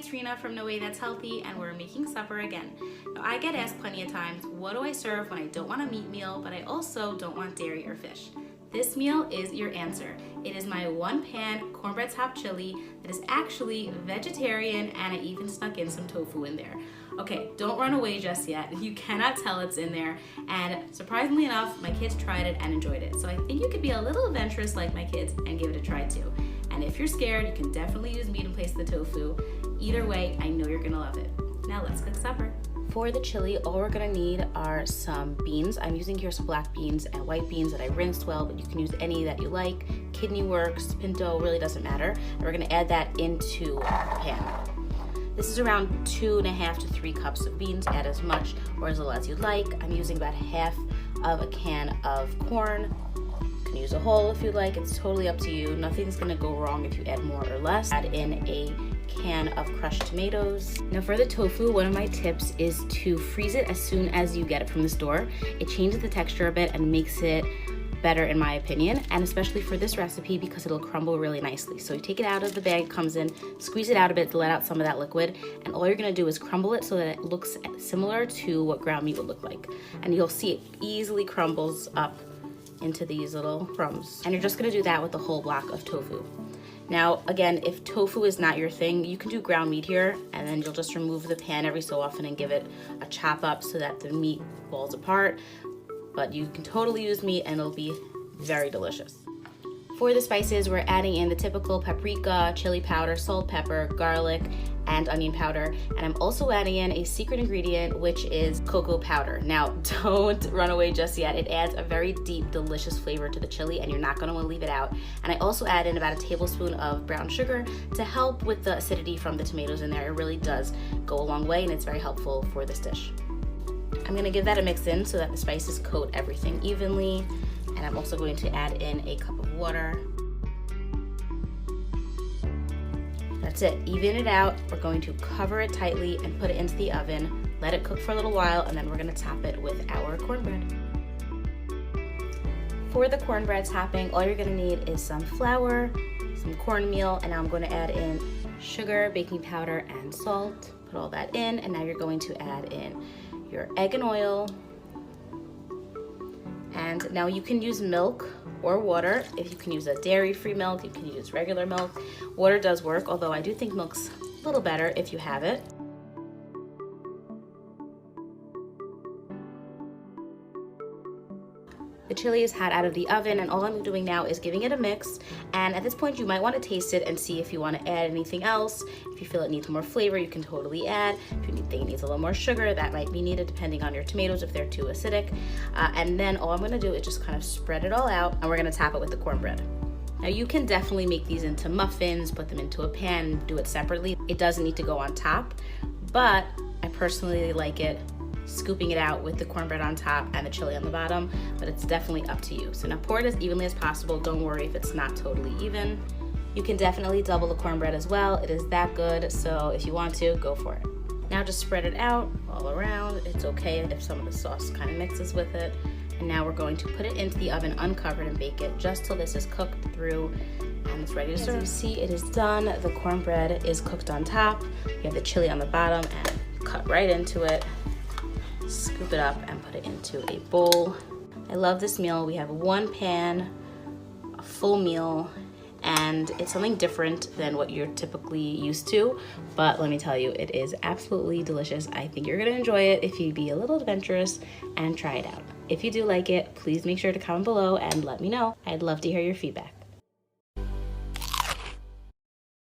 it's Rena from No Way That's Healthy, and we're making supper again. Now, I get asked plenty of times, what do I serve when I don't want a meat meal, but I also don't want dairy or fish? This meal is your answer. It is my one-pan cornbread-topped chili that is actually vegetarian, and I even snuck in some tofu in there. Okay, don't run away just yet. You cannot tell it's in there, and surprisingly enough, my kids tried it and enjoyed it. So I think you could be a little adventurous like my kids and give it a try too. And if you're scared, you can definitely use meat in place of the tofu. Either way, I know you're gonna love it. Now let's cook supper. For the chili, all we're gonna need are some beans. I'm using here some black beans and white beans that I rinsed well, but you can use any that you like. Kidney works, pinto, really doesn't matter. And we're gonna add that into the pan. This is around 2.5 to 3 cups of beans. Add as much or as little as you'd like. I'm using about half of a can of corn. You can use a whole if you'd like. It's totally up to you. Nothing's gonna go wrong if you add more or less. Add in a can of crushed tomatoes. Now for the tofu, one of my tips is to freeze it as soon as you get it from the store. It changes the texture a bit and makes it better in my opinion, and especially for this recipe because it'll crumble really nicely. So you take it out of the bag it comes in, squeeze it out a bit to let out some of that liquid, and all you're gonna do is crumble it so that it looks similar to what ground meat would look like. And you'll see it easily crumbles up into these little crumbs. And you're just gonna do that with the whole block of tofu. Now, again, if tofu is not your thing, you can do ground meat here, and then you'll just remove the pan every so often and give it a chop up so that the meat falls apart. But you can totally use meat and it'll be very delicious. For the spices, we're adding in the typical paprika, chili powder, salt, pepper, garlic, and onion powder. And I'm also adding in a secret ingredient, which is cocoa powder. Now, don't run away just yet. It adds a very deep, delicious flavor to the chili, and you're not gonna wanna leave it out. And I also add in about a tablespoon of brown sugar to help with the acidity from the tomatoes in there. It really does go a long way, and it's very helpful for this dish. I'm gonna give that a mix in so that the spices coat everything evenly. And I'm also going to add in a cup of water. That's it, even it out. We're going to cover it tightly and put it into the oven. Let it cook for a little while, and then we're gonna top it with our cornbread. For the cornbread topping, all you're gonna need is some flour, some cornmeal, and now I'm gonna add in sugar, baking powder, and salt. Put all that in, and now you're going to add in your egg and oil. And now you can use milk or water. If you can use a dairy-free milk, you can use regular milk. Water does work, although I do think milk's a little better if you have it. The chili is hot out of the oven, and all I'm doing now is giving it a mix. And at this point, you might want to taste it and see if you want to add anything else. If you feel it needs more flavor, you can totally add. If you think it needs a little more sugar, that might be needed depending on your tomatoes if they're too acidic. And then all I'm going to do is just kind of spread it all out, and we're going to top it with the cornbread. Now you can definitely make these into muffins, put them into a pan, do it separately. It doesn't need to go on top, but I personally like it scooping it out with the cornbread on top and the chili on the bottom, but it's definitely up to you. So now pour it as evenly as possible. Don't worry if it's not totally even. You can definitely double the cornbread as well. It is that good, so if you want to, go for it. Now just spread it out all around. It's okay if some of the sauce kind of mixes with it. And now we're going to put it into the oven uncovered and bake it just till this is cooked through and it's ready to serve. As you see, it is done. The cornbread is cooked on top. You have the chili on the bottom, and cut right into it. Scoop it up and put it into a bowl. I love this meal. We have one pan, a full meal, and it's something different than what you're typically used to, but let me tell you, it is absolutely delicious. I think you're gonna enjoy it if you be a little adventurous and try it out. If you do like it, please make sure to comment below and let me know. I'd love to hear your feedback.